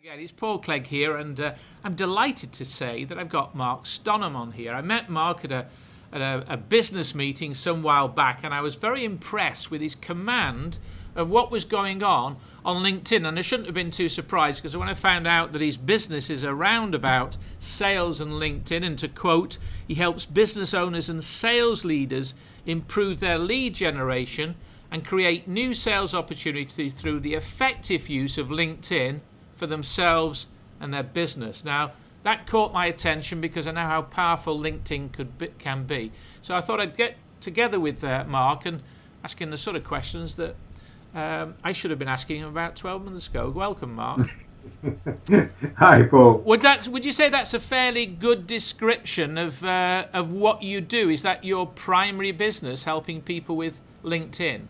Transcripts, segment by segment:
Again, it's Paul Clegg here, and I'm delighted to say that I've got Mark Stonham on here. I met Mark at a business meeting some while back, and I was very impressed with his command of what was going on LinkedIn. And I shouldn't have been too surprised, because when I found out that his business is around about sales and LinkedIn, and to quote, he helps business owners and sales leaders improve their lead generation and create new sales opportunities through the effective use of LinkedIn for themselves and their business. Now, that caught my attention because I know how powerful LinkedIn can be. So I thought I'd get together with Mark and ask him the sort of questions that I should have been asking him about 12 months ago. Welcome, Mark. Hi, Paul. Would you say that's a fairly good description of what you do? Is that your primary business, helping people with LinkedIn?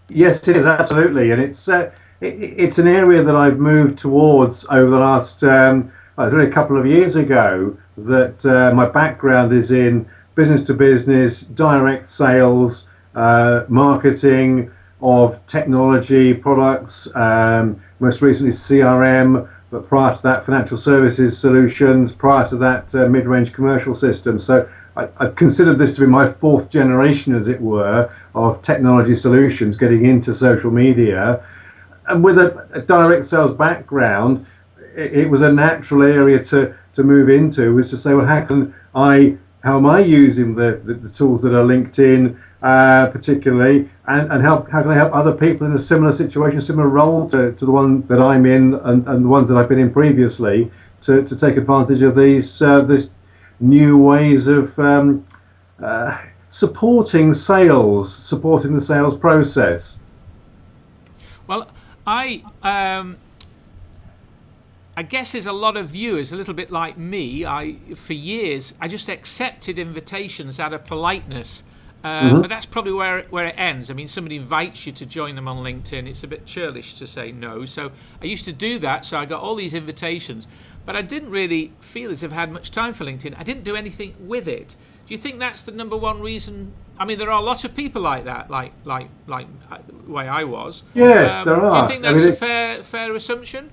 Yes, it is, absolutely. And it's an area that I've moved towards over the last, a couple of years ago, that my background is in business to business, direct sales, marketing of technology products, most recently CRM, but prior to that financial services solutions, prior to that mid-range commercial systems. So I considered this to be my fourth generation, as it were, of technology solutions getting into social media. And with a direct sales background, it was a natural area to move into, was to say, well, how am I using the tools that are LinkedIn, particularly, and how can I help other people in a similar situation, similar role to the one that I'm in, and the ones that I've been in previously, to take advantage of these new ways of supporting the sales process. Well, I guess there's a lot of viewers, a little bit like me. For years, I just accepted invitations out of politeness. But that's probably where it ends. I mean, somebody invites you to join them on LinkedIn. It's a bit churlish to say no. So I used to do that. So I got all these invitations. But I didn't really feel as if I had much time for LinkedIn. I didn't do anything with it. Do you think that's the number one reason? I mean, there are a lot of people like that, like the way I was. Yes, there are. Do you think that's a fair assumption?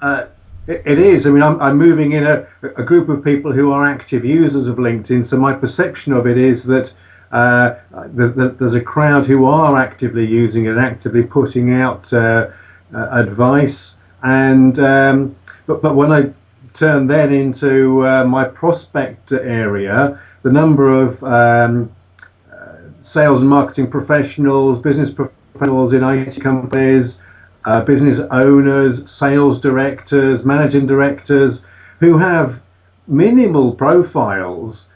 It is. I mean, I'm moving in a group of people who are active users of LinkedIn. So my perception of it is that there's a crowd who are actively using it, actively putting out advice. And but when I turn then into my prospect area, the number of sales and marketing professionals, business professionals in IT companies, business owners, sales directors, managing directors who have minimal profiles.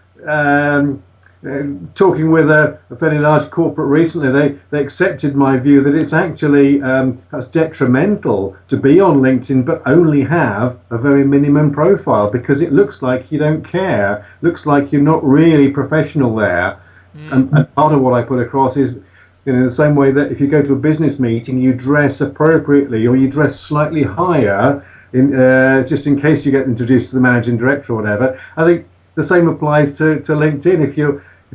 Talking with a fairly large corporate recently, they accepted my view that it's actually that's detrimental to be on LinkedIn but only have a very minimum profile, because it looks like you don't care, looks like you're not really professional there. And part of what I put across is, the same way that if you go to a business meeting, you dress appropriately, or you dress slightly higher, just in case you get introduced to the managing director or whatever. I think the same applies to LinkedIn. If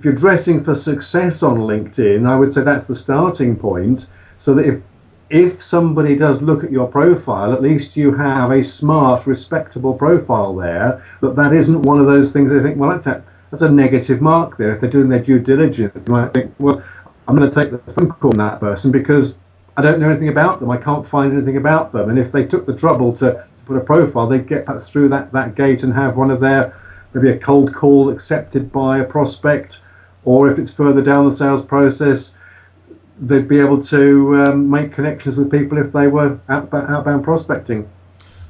you're dressing for success on LinkedIn, I would say that's the starting point, so that if somebody does look at your profile, at least you have a smart, respectable profile there, that isn't one of those things they think, well, that's a negative mark there. If they're doing their due diligence, they might think, well, I'm going to take the phone call on that person because I don't know anything about them. I can't find anything about them. And if they took the trouble to put a profile, they'd get through that gate and have one of their, maybe a cold call accepted by a prospect, or if it's further down the sales process, they'd be able to make connections with people if they were outbound prospecting.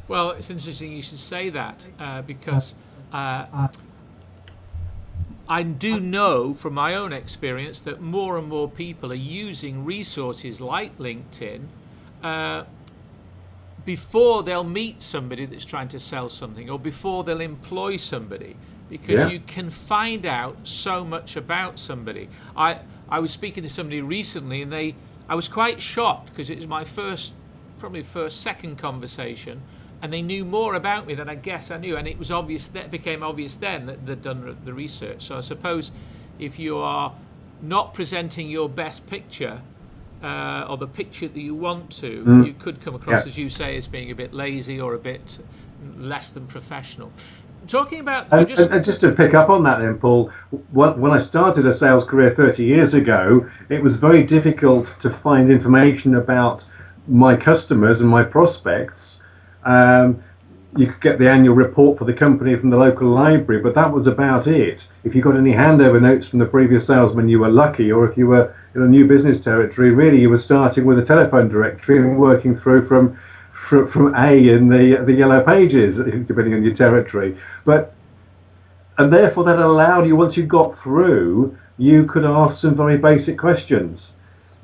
Well, it's interesting you should say that, because I do know from my own experience that more and more people are using resources like LinkedIn before they'll meet somebody that's trying to sell something, or before they'll employ somebody, because you can find out so much about somebody. I was speaking to somebody recently, and I was quite shocked, because it was my second conversation, and they knew more about me than I guess I knew, and it was obvious, that became obvious then that they'd done the research. So I suppose if you are not presenting your best picture, or the picture that you want to, you could come across, Yeah. as you say, as being a bit lazy or a bit less than professional. Talking about And just to pick up on that then, Paul, when I started a sales career 30 years ago, it was very difficult to find information about my customers and my prospects. You could get the annual report for the company from the local library, but that was about it. If you got any handover notes from the previous salesman, you were lucky, or if you were in a new business territory, really you were starting with a telephone directory and working through from A in the yellow pages, depending on your territory. And therefore that allowed you, once you got through, you could ask some very basic questions.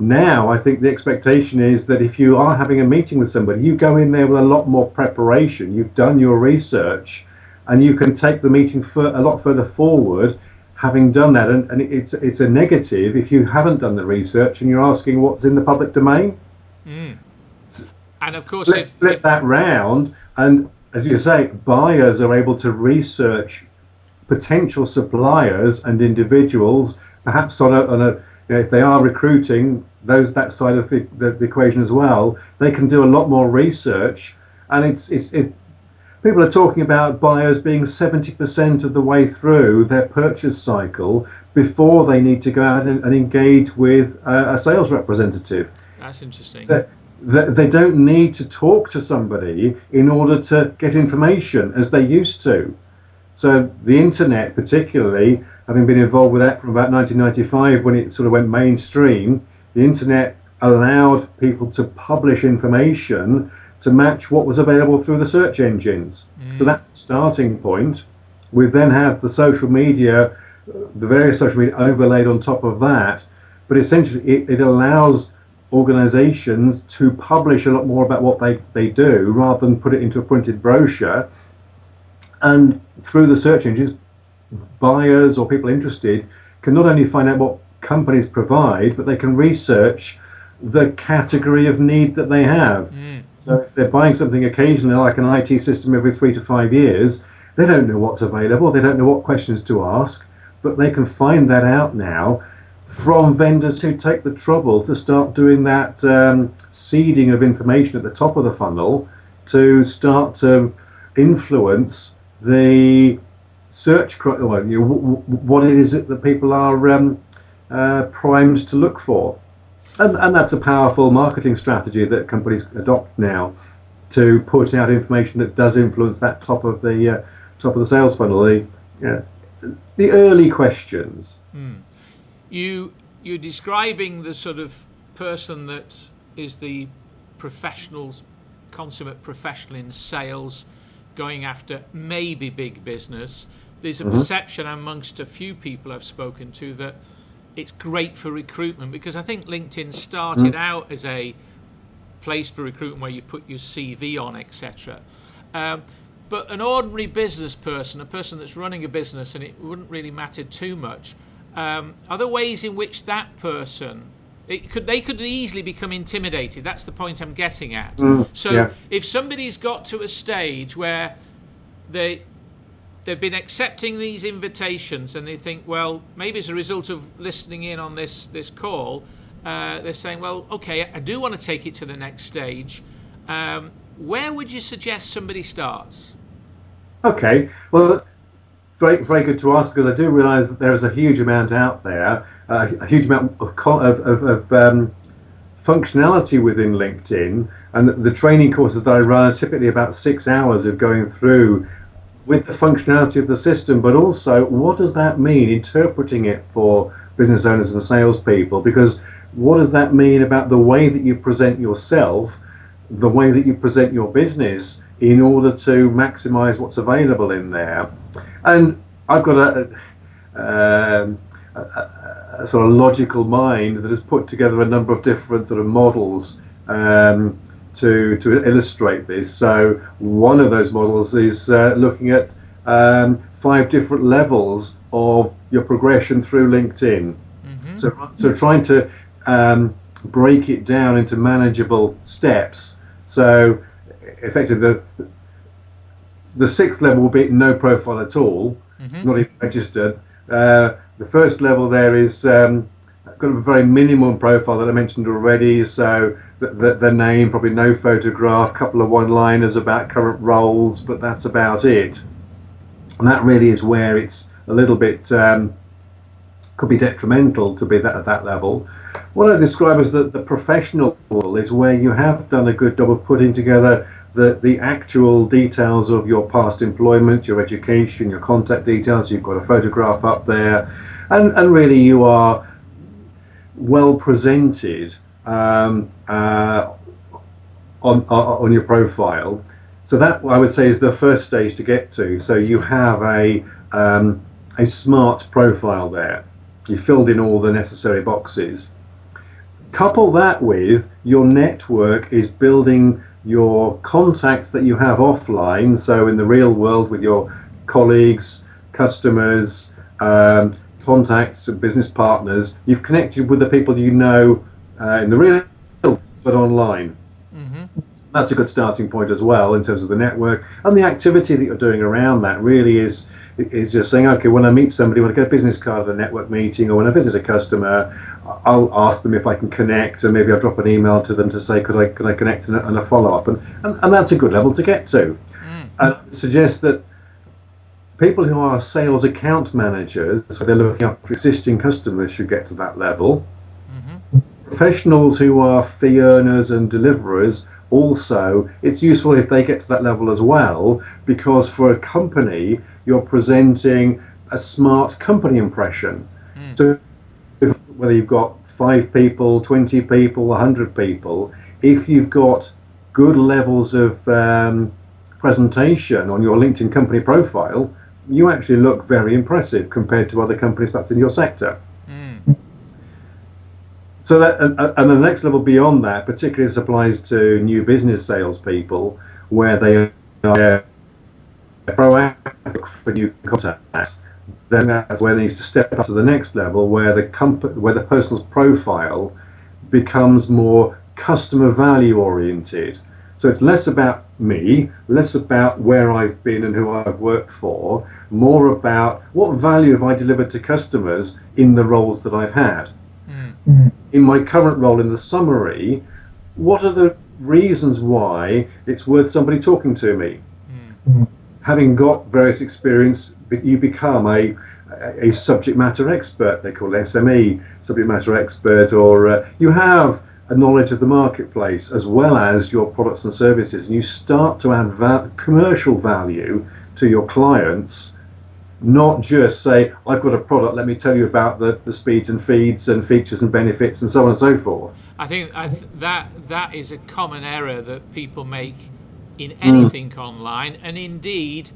Now I think the expectation is that if you are having a meeting with somebody, you go in there with a lot more preparation, you've done your research, and you can take the meeting a lot further forward having done that. And it's a negative if you haven't done the research and you're asking what's in the public domain. And of course, flip that round, and as you say, buyers are able to research potential suppliers and individuals, perhaps on a if they are recruiting that side of the equation as well, they can do a lot more research. And people are talking about buyers being 70% of the way through their purchase cycle before they need to go out and engage with a sales representative. That's interesting. They don't need to talk to somebody in order to get information as they used to. So the internet, particularly, having been involved with that from about 1995 when it sort of went mainstream, the internet allowed people to publish information to match what was available through the search engines. So that's the starting point. We've then had the social media, the various social media overlaid on top of that, but essentially it allows organizations to publish a lot more about what they do rather than put it into a printed brochure. And through the search engines, buyers or people interested can not only find out what companies provide, but they can research the category of need that they have. So if they're buying something occasionally, like an IT system every 3 to 5 years, they don't know what's available, they don't know what questions to ask, but they can find that out now from vendors who take the trouble to start doing that seeding of information at the top of the funnel to start to influence the search, what it is that people are primed to look for. And that's a powerful marketing strategy that companies adopt now to put out information that does influence that top of the sales funnel, the early questions. You're describing the sort of person that is the consummate professional in sales, going after maybe big business. There's a perception amongst a few people I've spoken to that it's great for recruitment, because I think LinkedIn started out as a place for recruitment where you put your CV on, etc. But an ordinary business person, a person that's running a business, and it wouldn't really matter too much, are there ways in which that person, they could easily become intimidated? That's the point I'm getting at. If somebody's got to a stage where they've been accepting these invitations and they think, well, maybe as a result of listening in on this call, they're saying, well, okay, I do want to take it to the next stage. Where would you suggest somebody starts? Okay, well, very, very good to ask, because I do realise that there is a huge amount out there, a huge amount of functionality within LinkedIn, and the training courses that I run are typically about 6 hours of going through with the functionality of the system, but also what does that mean, interpreting it for business owners and salespeople, because what does that mean about the way that you present yourself, the way that you present your business in order to maximize what's available in there. And I've got a sort of logical mind that has put together a number of different sort of models to illustrate this. So one of those models is looking at 5 different levels of your progression through LinkedIn. So trying to break it down into manageable steps. So effectively the 6th level will be no profile at all, not even registered. The first level there is got a very minimum profile that I mentioned already. So the name, probably no photograph, couple of one-liners about current roles, but that's about it. And that really is where it's a little bit could be detrimental to be at that level. What I describe as the professional level is where you have done a good job of putting together the actual details of your past employment, your education, your contact details. You've got a photograph up there, and really you are well presented on your profile. So that, I would say, is the first stage to get to. So you have a smart profile there. You filled in all the necessary boxes. Couple that with your network is building your contacts that you have offline. So in the real world with your colleagues, customers, contacts, and business partners, you've connected with the people you know in the real world, but online. That's a good starting point as well in terms of the network, and the activity that you're doing around that really is just saying, okay, when I meet somebody, when I get a business card at a network meeting, or when I visit a customer, I'll ask them if I can connect, and maybe I'll drop an email to them to say, could I connect, and a follow-up, and that's a good level to get to. And I suggest that people who are sales account managers, so they're looking after existing customers, should get to that level. Professionals who are fee earners and deliverers, also, it's useful if they get to that level as well, because for a company, you're presenting a smart company impression. So whether you've got 5 people, 20 people, 100 people, if you've got good levels of presentation on your LinkedIn company profile, you actually look very impressive compared to other companies perhaps in your sector. So that, and the next level beyond that, particularly this applies to new business salespeople, where they are proactive for new contacts. Then that's where they need to step up to the next level, where the person's profile becomes more customer value oriented. So it's less about me, less about where I've been and who I've worked for, more about what value have I delivered to customers in the roles that I've had. In my current role in the summary, what are the reasons why it's worth somebody talking to me? Having got various experience, you become a subject matter expert. They call it SME, subject matter expert, or you have a knowledge of the marketplace as well as your products and services, and you start to add commercial value to your clients. Not just say, I've got a product, let me tell you about the speeds and feeds and features and benefits and so on and so forth. I think that is a common error that people make in anything online, and indeed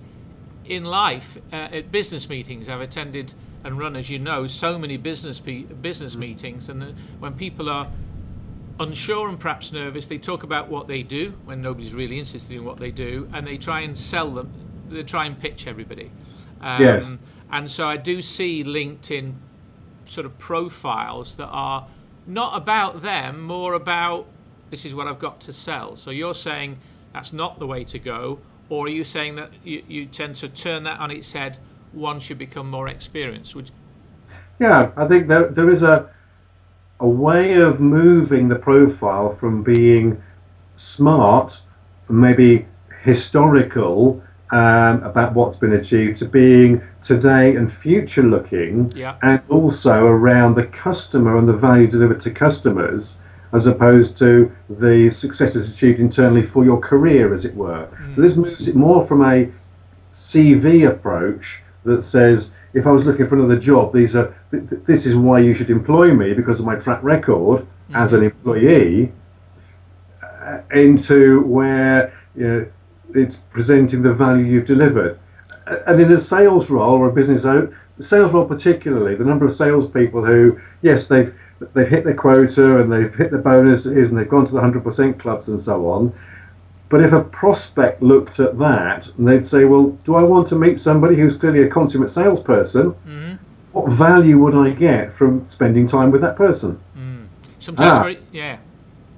in life. At business meetings, I've attended and run, as you know, so many business meetings, and when people are unsure and perhaps nervous, they talk about what they do when nobody's really interested in what they do, and they try and sell them, they try and pitch everybody. Yes. And so I do see LinkedIn sort of profiles that are not about them, more about this is what I've got to sell. So you're saying that's not the way to go, or are you saying that you tend to turn that on its head once you become more experienced? Yeah, I think there is a way of moving the profile from being smart, maybe historical, about what's been achieved, to being today and future looking, and also around the customer and the value delivered to customers, as opposed to the successes achieved internally for your career, as it were. So this moves it more from a CV approach that says, if I was looking for another job, this is why you should employ me because of my track record as an employee, into where it's presenting the value you've delivered. And in a sales role or a business owner, the sales role particularly, the number of salespeople who, yes, they've hit their quota and they've hit the bonuses and they've gone to the 100% clubs and so on. But if a prospect looked at that and they'd say, well, do I want to meet somebody who's clearly a consummate salesperson? What value would I get from spending time with that person? Sometimes,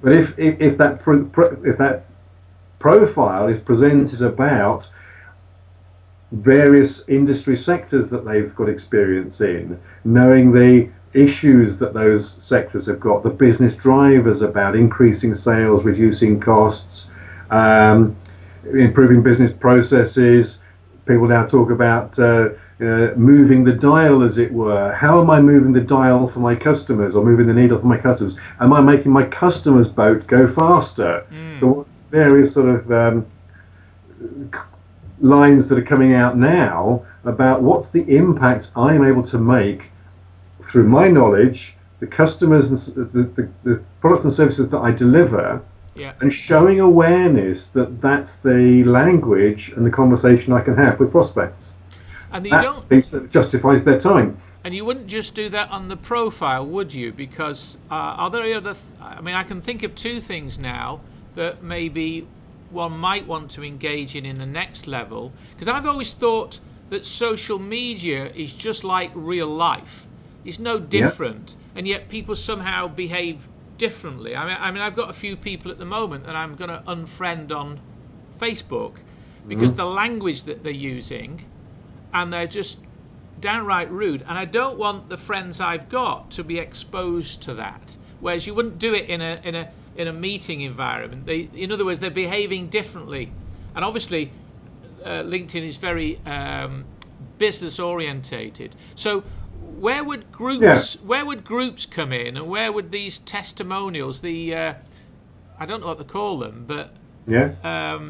But if that profile is presented about various industry sectors that they've got experience in, knowing the issues that those sectors have got, the business drivers about increasing sales, reducing costs, improving business processes. People now talk about moving the dial, as it were. How am I moving the dial for my customers, or moving the needle for my customers? Am I making my customers' boat go faster? So various sort of lines that are coming out now about what's the impact I am able to make through my knowledge, the customers and the products and services that I deliver, and showing awareness that that's the language and the conversation I can have with prospects. And that's the piece that justifies their time. And you wouldn't just do that on the profile, would you? Because are there other... I mean, I can think of two things now that maybe one might want to engage in the next level. Because I've always thought that social media is just like real life. It's no different. And yet people somehow behave differently. I mean, I've got a few people at the moment that I'm going to unfriend on Facebook because the language that they're using, and they're just downright rude. And I don't want the friends I've got to be exposed to that. Whereas you wouldn't do it in a meeting environment. In other words, they're behaving differently. And obviously, LinkedIn is very business orientated. So where would groups come in, and where would these testimonials, I don't know what to call them, but I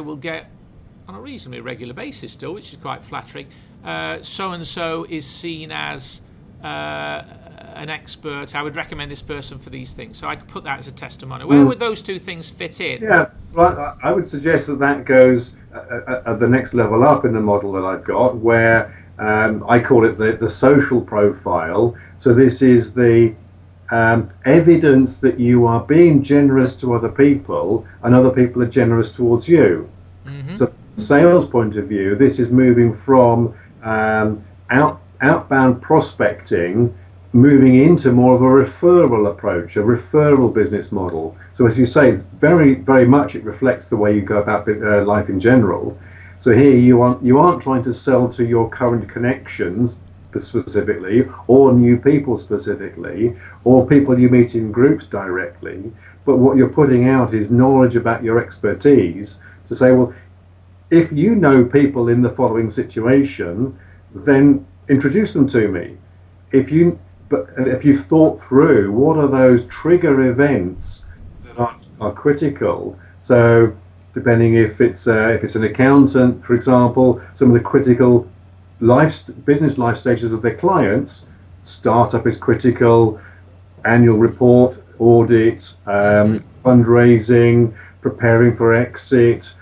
will get on a reasonably regular basis still, which is quite flattering. So and so is seen as an expert. I would recommend this person for these things. So I could put that as a testimonial. Where would those two things fit in? Yeah, well, I would suggest that goes at the next level up in the model that I've got, where I call it the social profile. So this is the evidence that you are being generous to other people, and other people are generous towards you. So from a sales point of view, this is moving from outbound prospecting, moving into more of a referral approach, a referral business model. So as you say, very, very much it reflects the way you go about life in general. So here you aren't trying to sell to your current connections specifically, or new people specifically, or people you meet in groups directly, but what you're putting out is knowledge about your expertise to say, well, if you know people in the following situation, then introduce them to me. If you've thought through what are those trigger events that are critical, so depending if it's an accountant, for example, some of the critical business life stages of their clients, startup is critical, annual report, audit, fundraising, preparing for exit,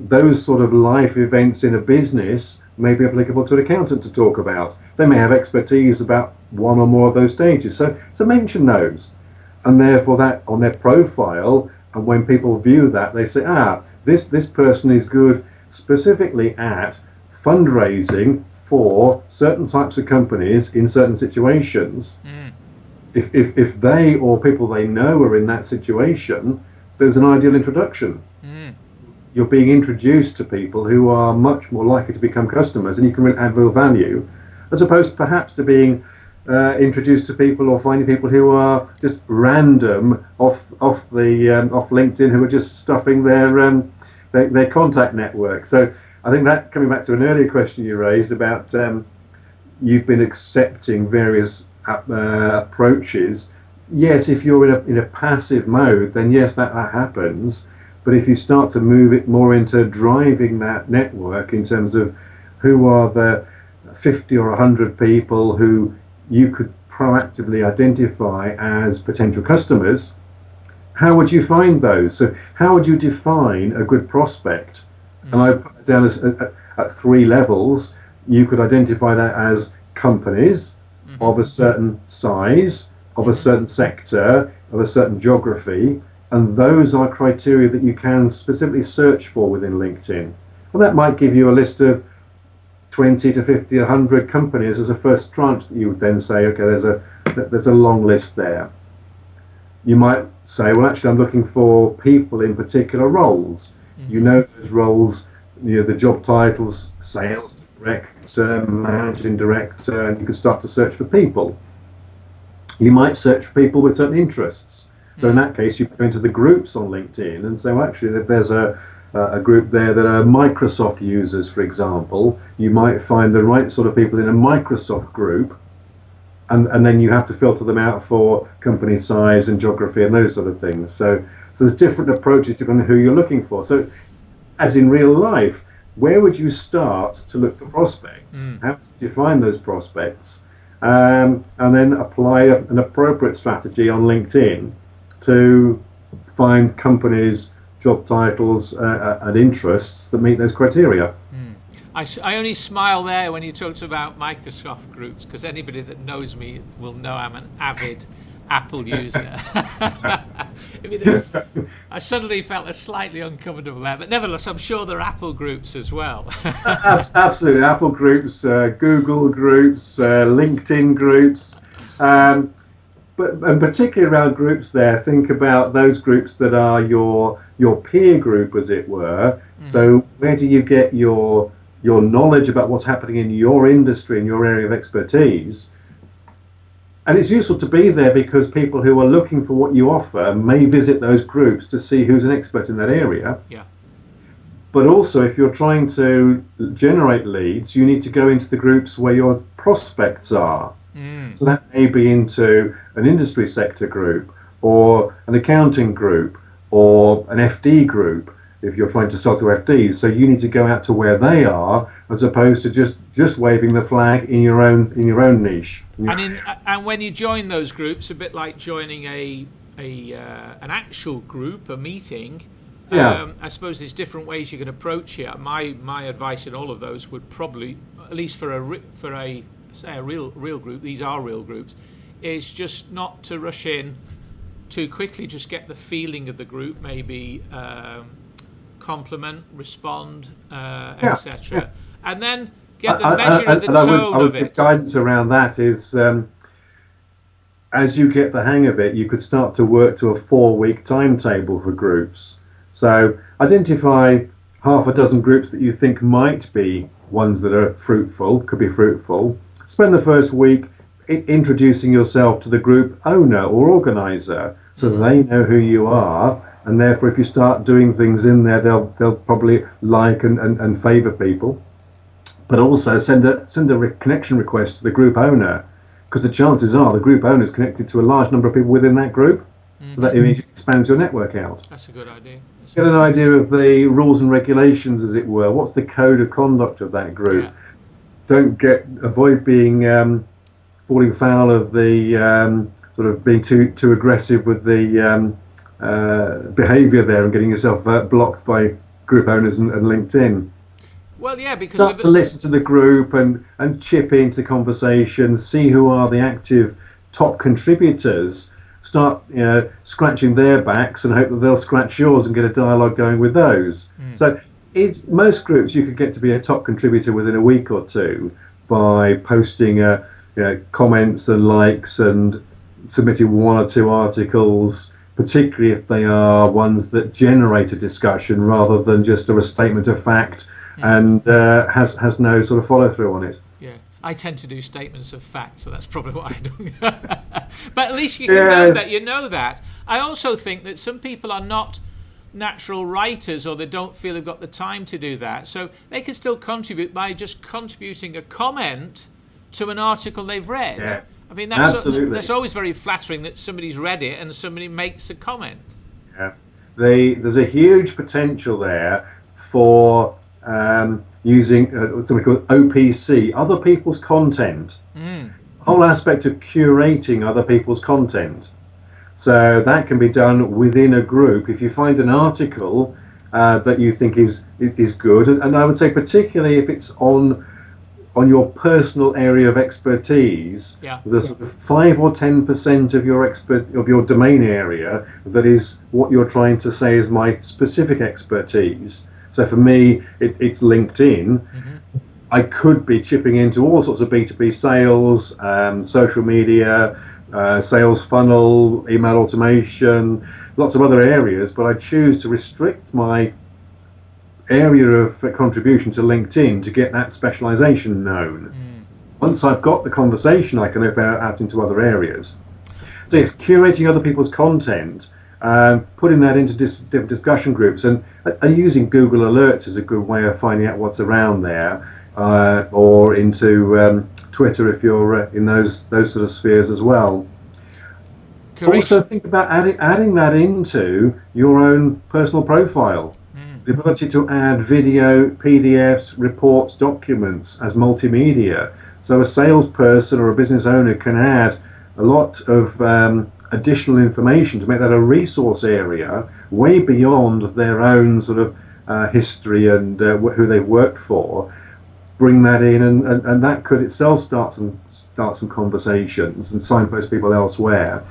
those sort of life events in a business may be applicable to an accountant to talk about. They may have expertise about one or more of those stages. So mention those, and therefore that on their profile, and when people view that, they say, this person is good specifically at fundraising for certain types of companies in certain situations. If they or people they know are in that situation, there's an ideal introduction. You're being introduced to people who are much more likely to become customers, and you can add real value, as opposed perhaps to being introduced to people or finding people who are just random off LinkedIn, who are just stuffing their contact network. So I think that, coming back to an earlier question you raised about you've been accepting various approaches. Yes, if you're in a passive mode, then yes, that happens. But if you start to move it more into driving that network in terms of who are the 50 or 100 people who you could proactively identify as potential customers, how would you find those? So how would you define a good prospect? And I put it down as at three levels. You could identify that as companies of a certain size, of a certain sector, of a certain geography, and those are criteria that you can specifically search for within LinkedIn. And that might give you a list of 20 to 50, 100 companies as a first tranche that you would then say, okay, there's a long list there. You might say, well, actually, I'm looking for people in particular roles. You know those roles, the job titles, sales director, managing director, and you can start to search for people. You might search for people with certain interests. So in that case, you go into the groups on LinkedIn and say, well, actually, if there's a group there that are Microsoft users, for example, you might find the right sort of people in a Microsoft group, and then you have to filter them out for company size and geography and those sort of things. So there's different approaches depending on who you're looking for. So as in real life, where would you start to look for prospects? How to define those prospects? And then apply an appropriate strategy on LinkedIn to find companies, job titles, and interests that meet those criteria. I only smile there when you talked about Microsoft groups, because anybody that knows me will know I'm an avid Apple user. I suddenly felt slightly uncomfortable there, but nevertheless, I'm sure there are Apple groups as well. Absolutely, Apple groups, Google groups, LinkedIn groups, and particularly around groups there, think about those groups that are your peer group, as it were. So where do you get your knowledge about what's happening in your industry, in your area of expertise? And it's useful to be there because people who are looking for what you offer may visit those groups to see who's an expert in that area. Yeah. But also, if you're trying to generate leads, you need to go into the groups where your prospects are. So that may be into an industry sector group, or an accounting group, or an FD group, if you're trying to sell to FDs. So you need to go out to where they are, as opposed to just waving the flag in your own niche. And when you join those groups, a bit like joining an actual group, a meeting. I suppose there's different ways you can approach it. My advice in all of those would probably, at least for a real group, these are real groups, is just not to rush in too quickly. Just get the feeling of the group, maybe compliment, respond, etc., and then get the measure of the tone of it. The guidance around that is, as you get the hang of it, you could start to work to a 4-week timetable for groups. So identify half a dozen groups that you think might be ones that are fruitful, could be fruitful. Spend the first week introducing yourself to the group owner or organizer, so they know who you are, and therefore if you start doing things in there, they'll probably like and favor people. But also send a connection request to the group owner, because the chances are the group owner is connected to a large number of people within that group, so that immediately expands your network out. That's a good idea. Get an idea of the rules and regulations, as it were. What's the code of conduct of that group? Yeah. Avoid being falling foul of the sort of being too aggressive with the behaviour there and getting yourself blocked by group owners and LinkedIn. Well, yeah, because start to listen to the group and chip into the conversation. See who are the active top contributors. Start scratching their backs and hope that they'll scratch yours and get a dialogue going with those. So most groups you could get to be a top contributor within a week or two by posting comments and likes and submitting 1 or 2 articles, particularly if they are ones that generate a discussion rather than just a statement of fact and has no sort of follow through on it. Yeah, I tend to do statements of fact, so that's probably what I do. But at least you can know that. You know that. I also think that some people are not natural writers, or they don't feel they've got the time to do that. So they can still contribute by just contributing a comment to an article they've read. Yes. I mean, that's always very flattering that somebody's read it and somebody makes a comment. Yeah, there's a huge potential there for using something called OPC, other people's content. The whole aspect of curating other people's content. So that can be done within a group. If you find an article that you think is good, and I would say particularly if it's on your personal area of expertise, the sort of 5 or 10% of your domain area that is what you're trying to say is my specific expertise. So for me, it's LinkedIn. I could be chipping into all sorts of B2B sales, social media, sales funnel, email automation, lots of other areas, but I choose to restrict my area of contribution to LinkedIn to get that specialization known. Once I've got the conversation, I can open out into other areas. So it's curating other people's content, putting that into different discussion groups, and using Google Alerts is a good way of finding out what's around there, or into Twitter if you're in those sort of spheres as well. Also think about adding that into your own personal profile. The ability to add video, PDFs, reports, documents as multimedia. So a salesperson or a business owner can add a lot of additional information to make that a resource area way beyond their own sort of history and who they've worked for. Bring that in, and that could itself start some conversations and signpost people elsewhere.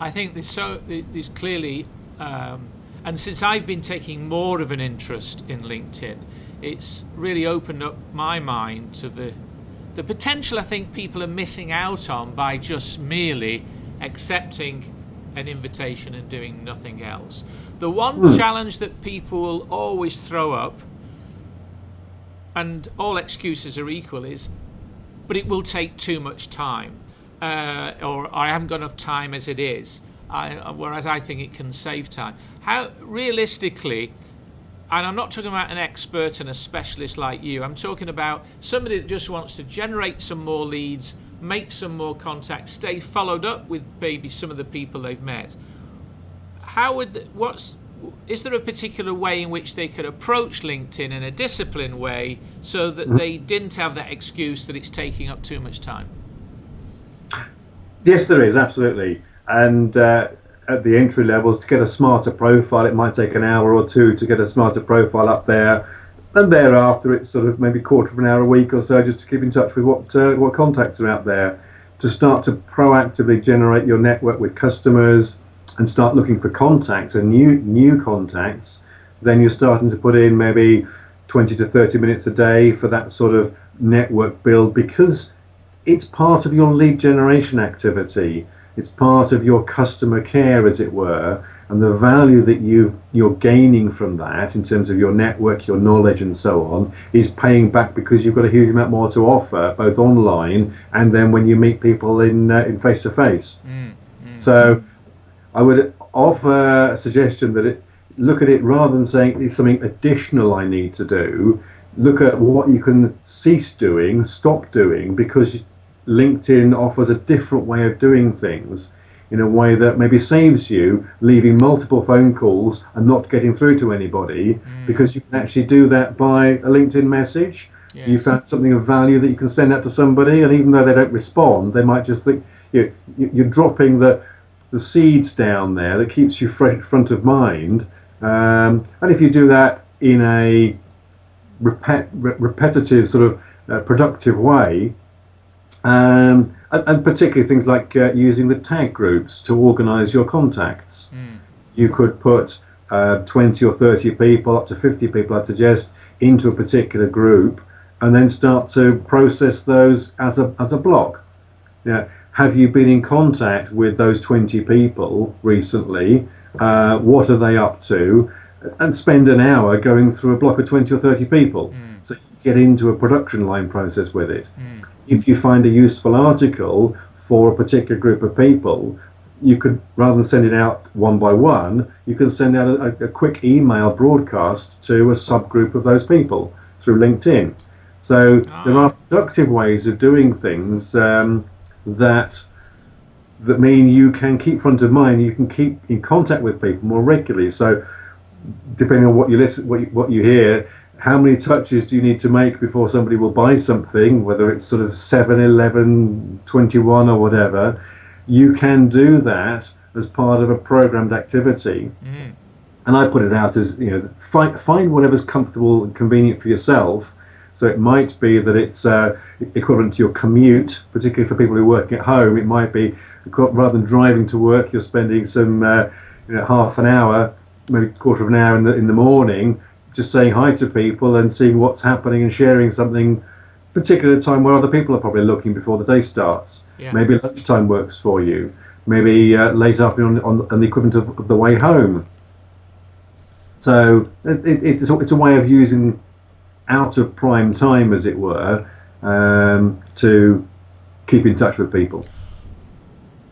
I think there's clearly, and since I've been taking more of an interest in LinkedIn, it's really opened up my mind to the potential I think people are missing out on by just merely accepting an invitation and doing nothing else. The one challenge that people will always throw up, and all excuses are equal, is, but it will take too much time, or I haven't got enough time as it is, whereas I think it can save time. How realistically, and I'm not talking about an expert and a specialist like you, I'm talking about somebody that just wants to generate some more leads, make some more contacts, stay followed up with maybe some of the people they've met. Is there a particular way in which they could approach LinkedIn in a disciplined way so that they didn't have that excuse that it's taking up too much time? Yes, there is, absolutely. And at the entry levels, to get a smarter profile, it might take an hour or two to get a smarter profile up there. And thereafter, it's sort of maybe a quarter of an hour a week or so just to keep in touch with what contacts are out there, to start to proactively generate your network with customers and start looking for contacts and new contacts. Then you're starting to put in maybe 20 to 30 minutes a day for that sort of network build, because it's part of your lead generation activity. It's part of your customer care, as it were, and the value that you're gaining from that in terms of your network, your knowledge and so on, is paying back because you've got a huge amount more to offer, both online and then when you meet people in face-to-face. So I would offer a suggestion that look at it rather than saying it's something additional I need to do, look at what you can cease doing, stop doing, because LinkedIn offers a different way of doing things in a way that maybe saves you leaving multiple phone calls and not getting through to anybody, because you can actually do that by a LinkedIn message. Yes. You found something of value that you can send out to somebody, and even though they don't respond, they might just think you're dropping the seeds down there that keeps you front of mind. And if you do that in a repetitive sort of productive way, and particularly things like using the tag groups to organize your contacts. You could put 20 or 30 people, up to 50 people I'd suggest, into a particular group, and then start to process those as a block. Have you been in contact with those 20 people recently? What are they up to? And spend an hour going through a block of 20 or 30 people. So you get into a production line process with it. If you find a useful article for a particular group of people, you could, rather than send it out one by one, you can send out a quick email broadcast to a subgroup of those people through LinkedIn. So there are productive ways of doing things that mean you can keep front of mind, you can keep in contact with people more regularly. So depending on what you listen, what you hear, how many touches do you need to make before somebody will buy something, whether it's sort of 7, 11, 21 or whatever, you can do that as part of a programmed activity. And I put it out as, find whatever's comfortable and convenient for yourself. So it might be that it's equivalent to your commute, particularly for people who are working at home. It might be, rather than driving to work, you're spending some half an hour, maybe a quarter of an hour in the morning, just saying hi to people and seeing what's happening and sharing something, particularly at a time where other people are probably looking before the day starts. Maybe lunchtime works for you. Maybe late afternoon on the equivalent of the way home. So it's a way of using out of prime time, as it were, to keep in touch with people.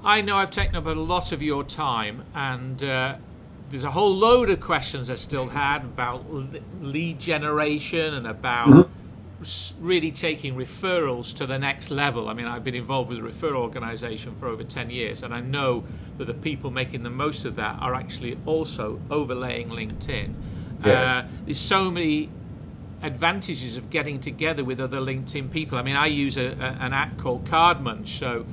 I know I've taken up a lot of your time, and there's a whole load of questions I still had about lead generation and about really taking referrals to the next level. I mean, I've been involved with a referral organisation for over 10 years, and I know that the people making the most of that are actually also overlaying LinkedIn. Yes. There's so many advantages of getting together with other LinkedIn people. I mean, I use an app called Cardmunch, so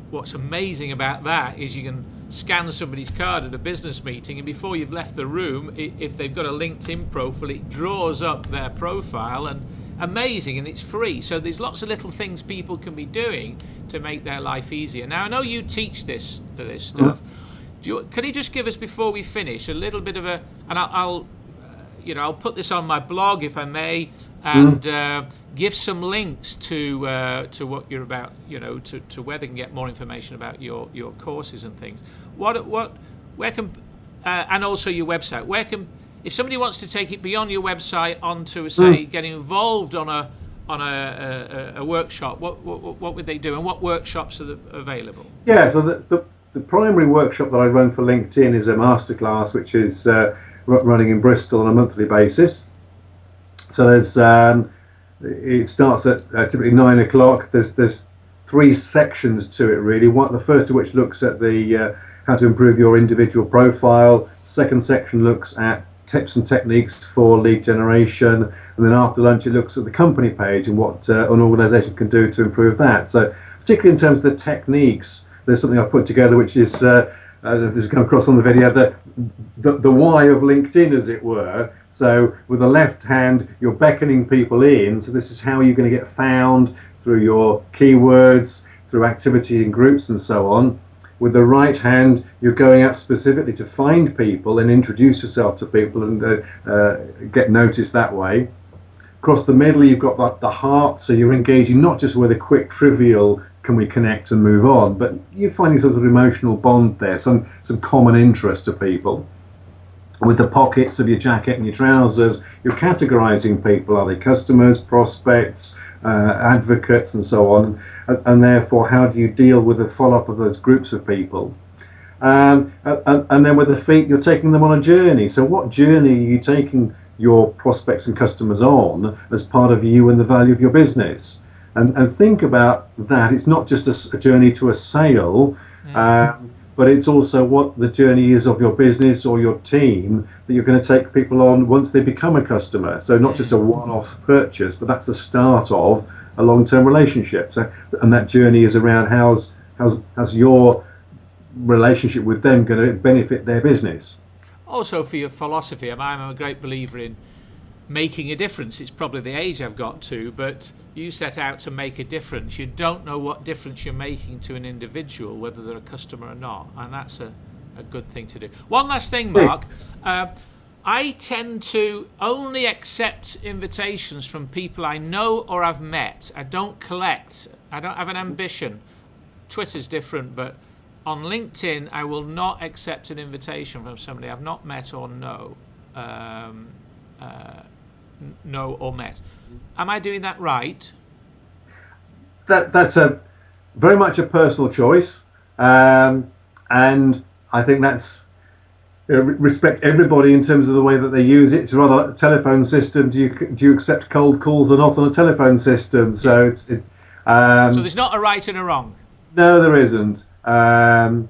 what's amazing about that is you can scan somebody's card at a business meeting, and before you've left the room, if they've got a LinkedIn profile, it draws up their profile, and amazing, and it's free. So there's lots of little things people can be doing to make their life easier. Now, I know you teach this stuff. Can you just give us, before we finish, a little bit of a, and I'll put this on my blog if I may, and give some links to what you're about, to where they can get more information about your courses and things. Where can, and also your website. Where can, if somebody wants to take it beyond your website onto, say, getting involved on a workshop, what would they do, and what workshops are available? Yeah, so the primary workshop that I run for LinkedIn is a masterclass, which is running in Bristol on a monthly basis. So there's it starts at typically 9 o'clock. There's 3 sections to it really. The first of which looks at the how to improve your individual profile. Second section looks at tips and techniques for lead generation, and then after lunch it looks at the company page and what an organisation can do to improve that. So particularly in terms of the techniques, there's something I've put together which is I don't know if this has come across on the video, the why of LinkedIn, as it were. So with the left hand, you're beckoning people in. So this is how you're going to get found through your keywords, through activity in groups and so on. With the right hand, you're going out specifically to find people and introduce yourself to people and get noticed that way. Across the middle, you've got the heart, so you're engaging not just with a quick trivial can we connect and move on, but you're finding some sort of emotional bond there, some common interest to people. With the pockets of your jacket and your trousers, you're categorizing people. Are they customers, prospects, advocates, and so on? And therefore, how do you deal with the follow-up of those groups of people? And then with the feet, you're taking them on a journey. So what journey are you taking your prospects and customers on as part of you and the value of your business? And think about that. It's not just a journey to a sale, but it's also what the journey is of your business or your team that you're going to take people on once they become a customer. So not just a one-off purchase, but that's the start of a long-term relationship. So, and that journey is around how's your relationship with them going to benefit their business. Also, for your philosophy, I'm a great believer in making a difference. It's probably the age I've got to, but you set out to make a difference. You don't know what difference you're making to an individual, whether they're a customer or not, and that's a good thing to do. One last thing, Mark. I tend to only accept invitations from people I know or I've met. I don't collect. I don't have an ambition. Twitter's different, but on LinkedIn, I will not accept an invitation from somebody I've not met or know or met. Am I doing that right? That's a very much a personal choice, and I think that's respect everybody in terms of the way that they use it. It's rather like a telephone system. Do you accept cold calls or not on a telephone system? So so there's not a right and a wrong. No, there isn't. And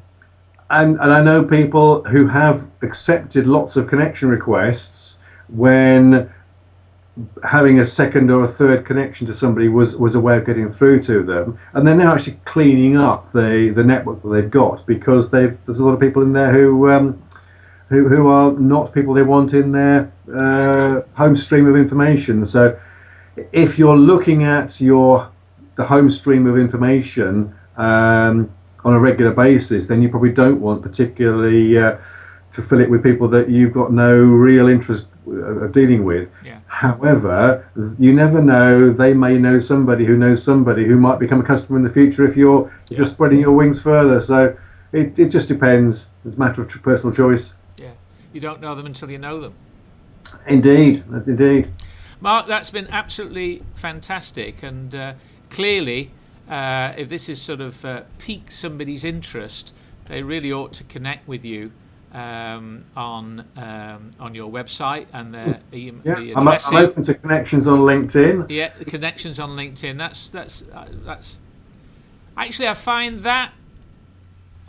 I know people who have accepted lots of connection requests when having a second or a third connection to somebody was a way of getting through to them, and they're now actually cleaning up the network that they've got, because there's a lot of people in there who are not people they want in their home stream of information. So if you're looking at the home stream of information on a regular basis, then you probably don't want particularly to fill it with people that you've got no real interest of dealing with. Yeah. However, you never know, they may know somebody who knows somebody who might become a customer in the future if you're spreading your wings further. So it just depends. It's a matter of personal choice. Yeah, you don't know them until you know them. Indeed, indeed. Mark, that's been absolutely fantastic, and clearly, if this has sort of piqued somebody's interest, they really ought to connect with you on your website and the address. I'm open to connections on LinkedIn. Yeah, the connections on LinkedIn. That's. Actually, I find that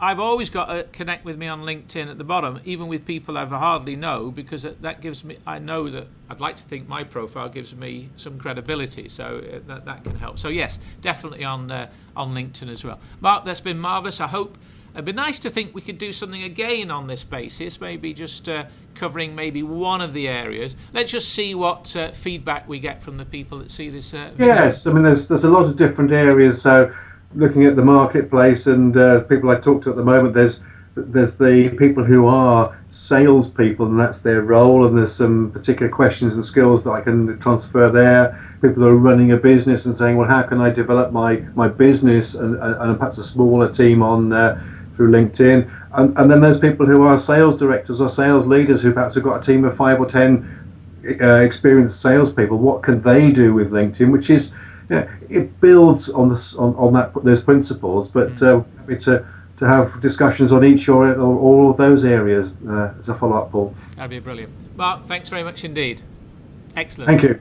I've always got to connect with me on LinkedIn at the bottom, even with people I hardly know, because that gives me. I know that I'd like to think my profile gives me some credibility, so that can help. So yes, definitely on LinkedIn as well. Mark, that's been marvellous. I hope it'd be nice to think we could do something again on this basis, maybe just covering maybe one of the areas. Let's just see what feedback we get from the people that see this video. Yes, I mean there's a lot of different areas. So looking at the marketplace and people I talk to at the moment, there's the people who are salespeople and that's their role, and there's some particular questions and skills that I can transfer there. People who are running a business and saying, well, how can I develop my business and perhaps a smaller team on through LinkedIn. And then there's people who are sales directors or sales leaders who perhaps have got a team of 5 or 10 experienced salespeople. What can they do with LinkedIn? Which is, it builds on those principles, but to have discussions on each or all of those areas as a follow-up, Paul. That'd be brilliant. Mark, thanks very much indeed. Excellent. Thank you.